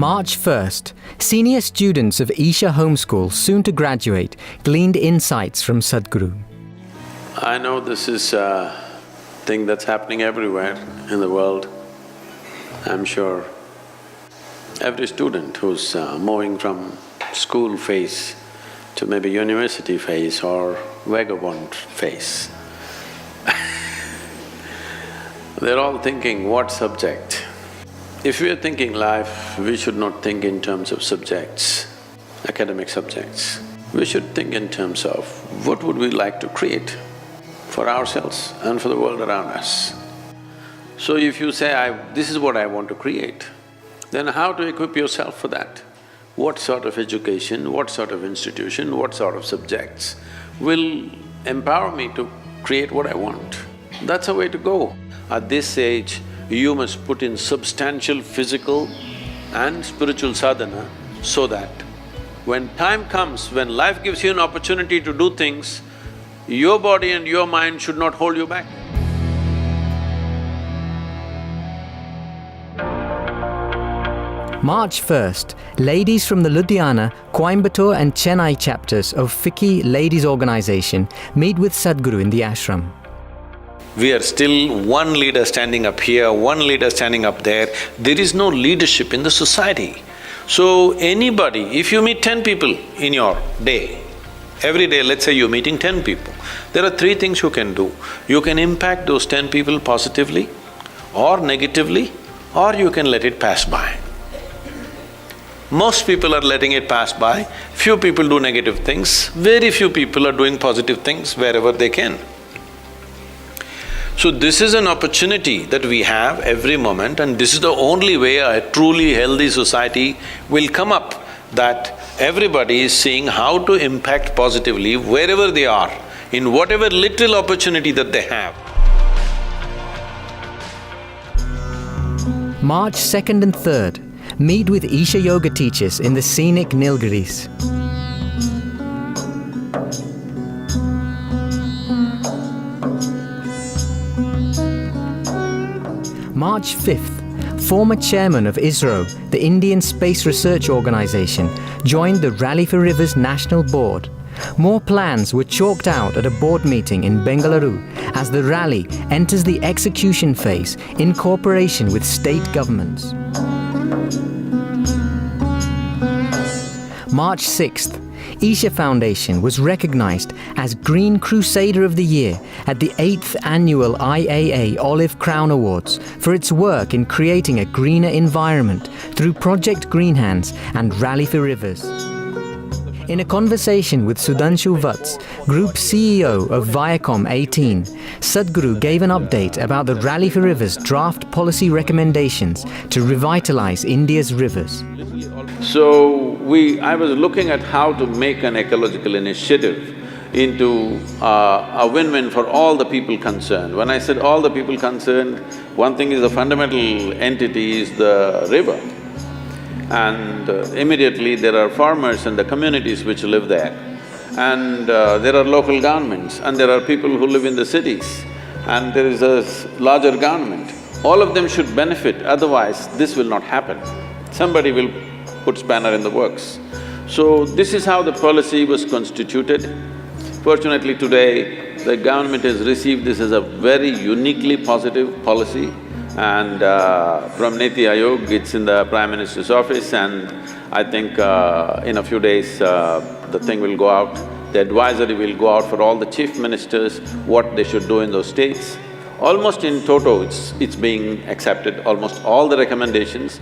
March 1st, senior students of Isha Home School, soon to graduate, gleaned insights from Sadhguru. I know this is a thing that's happening everywhere in the world. I'm sure every student who's moving from school phase to maybe university phase or vagabond phase, they're all thinking, what subject? If we are thinking life, we should not think in terms of subjects, academic subjects. We should think in terms of what would we like to create for ourselves and for the world around us. So if you say, this is what I want to create, then how to equip yourself for that? What sort of education, what sort of institution, what sort of subjects will empower me to create what I want? That's a way to go. At this age, you must put in substantial physical and spiritual sadhana so that when time comes, when life gives you an opportunity to do things, your body and your mind should not hold you back. March 1st, ladies from the Ludhiana, Coimbatore and Chennai chapters of FICCI Ladies Organization meet with Sadhguru in the ashram. We are still one leader standing up here, one leader standing up there. There is no leadership in the society. So anybody, if you meet 10 people in your day, every day let's say you're meeting 10 people, there are three things you can do. You can impact those 10 people positively or negatively, or you can let it pass by. Most people are letting it pass by, few people do negative things, very few people are doing positive things wherever they can. So this is an opportunity that we have every moment, and this is the only way a truly healthy society will come up, that everybody is seeing how to impact positively wherever they are, in whatever little opportunity that they have. March 2nd and 3rd, meet with Isha Yoga teachers in the scenic Nilgiris. March 5th, former chairman of ISRO, the Indian Space Research Organization, joined the Rally for Rivers National Board. More plans were chalked out at a board meeting in Bengaluru as the rally enters the execution phase in cooperation with state governments. March 6th, Isha Foundation was recognized as Green Crusader of the Year at the 8th Annual IAA Olive Crown Awards for its work in creating a greener environment through Project Green Hands and Rally for Rivers. In a conversation with Sudhanshu Vats, Group CEO of Viacom 18, Sadhguru gave an update about the Rally for Rivers draft policy recommendations to revitalize India's rivers. So I was looking at how to make an ecological initiative into a win-win for all the people concerned. When I said all the people concerned, one thing is the fundamental entity is the river. And immediately there are farmers and the communities which live there. And there are local governments and there are people who live in the cities. And there is a larger government. All of them should benefit, otherwise this will not happen. Somebody will put spanner in the works. So this is how the policy was constituted. Fortunately today, the government has received this as a very uniquely positive policy, and from Niti Aayog, it's in the Prime Minister's office, and I think in a few days the thing will go out. The advisory will go out for all the chief ministers, what they should do in those states. Almost in toto, it's being accepted, almost all the recommendations.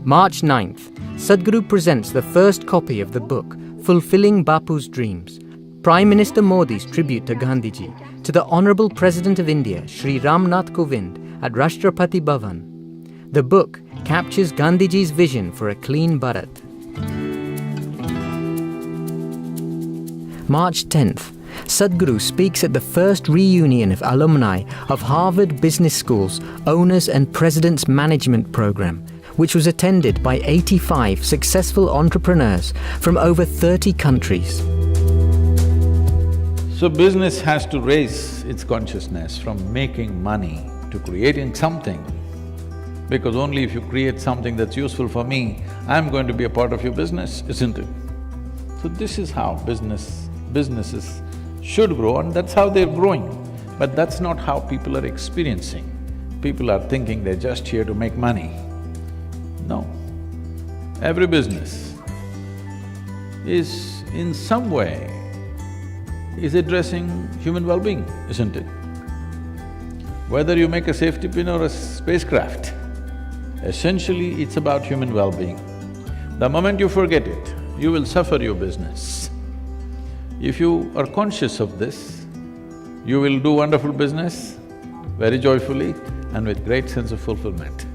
March 9th, Sadhguru presents the first copy of the book, Fulfilling Bapu's Dreams, Prime Minister Modi's tribute to Gandhiji, to the Honourable President of India, Shri Ram Nath Kovind, at Rashtrapati Bhavan. The book captures Gandhiji's vision for a clean Bharat. March 10th, Sadhguru speaks at the first reunion of alumni of Harvard Business School's Owners and Presidents Management Program, which was attended by 85 successful entrepreneurs from over 30 countries. So business has to raise its consciousness from making money to creating something. Because only if you create something that's useful for me, I'm going to be a part of your business, isn't it? So this is how businesses should grow, and that's how they're growing. But that's not how people are experiencing. People are thinking they're just here to make money. No. Every business is in some way is addressing human well-being, isn't it? Whether you make a safety pin or a spacecraft, essentially it's about human well-being. The moment you forget it, you will suffer your business. If you are conscious of this, you will do wonderful business very joyfully and with great sense of fulfillment.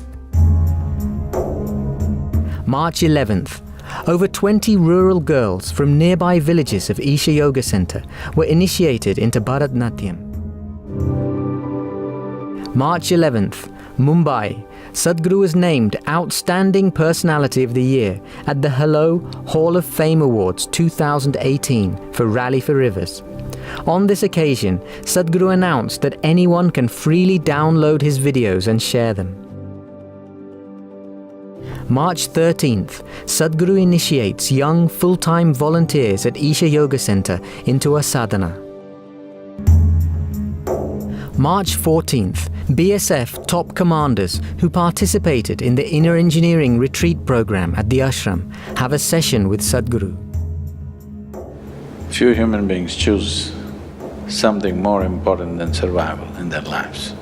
March 11th, over 20 rural girls from nearby villages of Isha Yoga Center were initiated into Bharatnatyam. March 11th, Mumbai, Sadhguru was named Outstanding Personality of the Year at the Hello Hall of Fame Awards 2018 for Rally for Rivers. On this occasion, Sadhguru announced that anyone can freely download his videos and share them. March 13th, Sadhguru initiates young full-time volunteers at Isha Yoga Center into a sadhana. March 14th, BSF top commanders who participated in the Inner Engineering Retreat program at the ashram have a session with Sadhguru. Few human beings choose something more important than survival in their lives.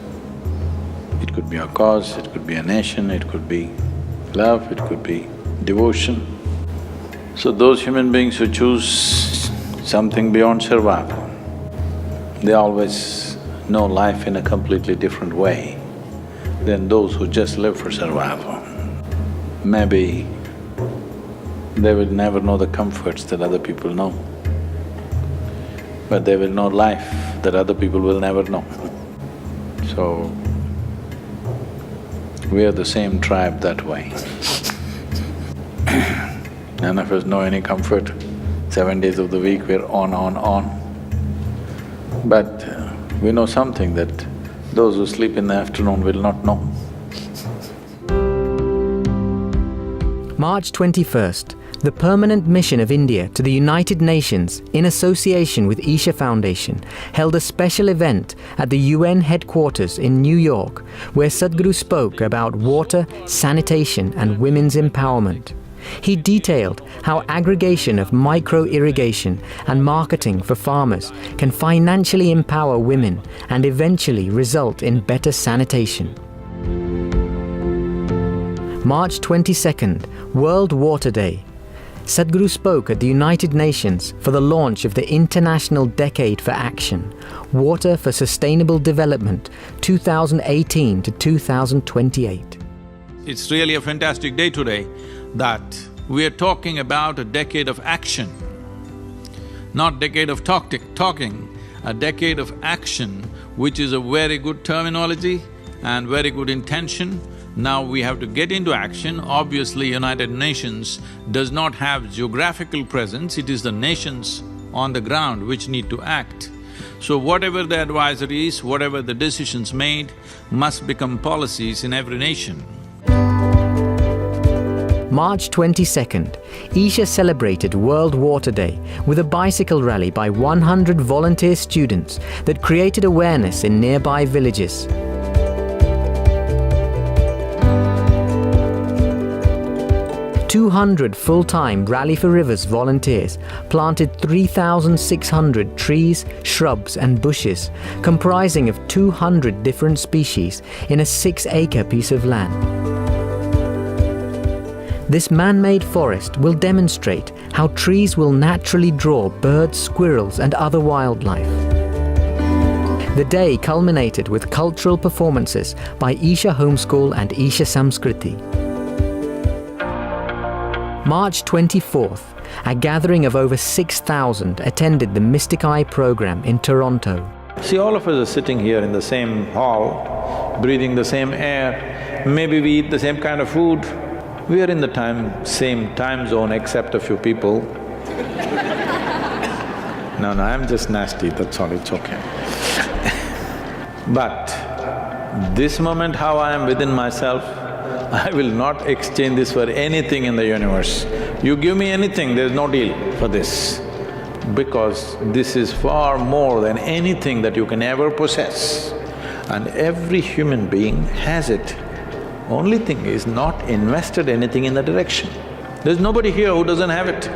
It could be a cause, it could be a nation, it could be love, it could be devotion. So those human beings who choose something beyond survival, they always know life in a completely different way than those who just live for survival. Maybe they will never know the comforts that other people know, but they will know life that other people will never know. So, we are the same tribe that way. None of us know any comfort. 7 days of the week we're on. But we know something that those who sleep in the afternoon will not know. March 21st, the Permanent Mission of India to the United Nations, in association with Isha Foundation, held a special event at the UN headquarters in New York, where Sadhguru spoke about water, sanitation and women's empowerment. He detailed how aggregation of micro-irrigation and marketing for farmers can financially empower women and eventually result in better sanitation. March 22nd, World Water Day. Sadhguru spoke at the United Nations for the launch of the International Decade for Action, Water for Sustainable Development 2018 to 2028. It's really a fantastic day today that we are talking about a decade of action, not decade of talking, a decade of action, which is a very good terminology and very good intention. Now we have to get into action. Obviously, United Nations does not have geographical presence, it is the nations on the ground which need to act. So whatever the advisories, whatever the decisions made, must become policies in every nation. March 22nd, Isha celebrated World Water Day with a bicycle rally by 100 volunteer students that created awareness in nearby villages. "200 full-time Rally for Rivers volunteers planted 3,600 trees, shrubs and bushes, comprising of 200 different species in a 6-acre piece of land. This man-made forest will demonstrate how trees will naturally draw birds, squirrels and other wildlife. The day culminated with cultural performances by Isha Homeschool and Isha Samskriti. March 24th, a gathering of over 6,000 attended the Mystic Eye program in Toronto. See, all of us are sitting here in the same hall, breathing the same air, maybe we eat the same kind of food. We are in the same time zone except a few people. No, I'm just nasty, that's all, it's okay. But this moment how I am within myself, I will not exchange this for anything in the universe. You give me anything, there's no deal for this. Because this is far more than anything that you can ever possess. And every human being has it. Only thing is not invested anything in the direction. There's nobody here who doesn't have it.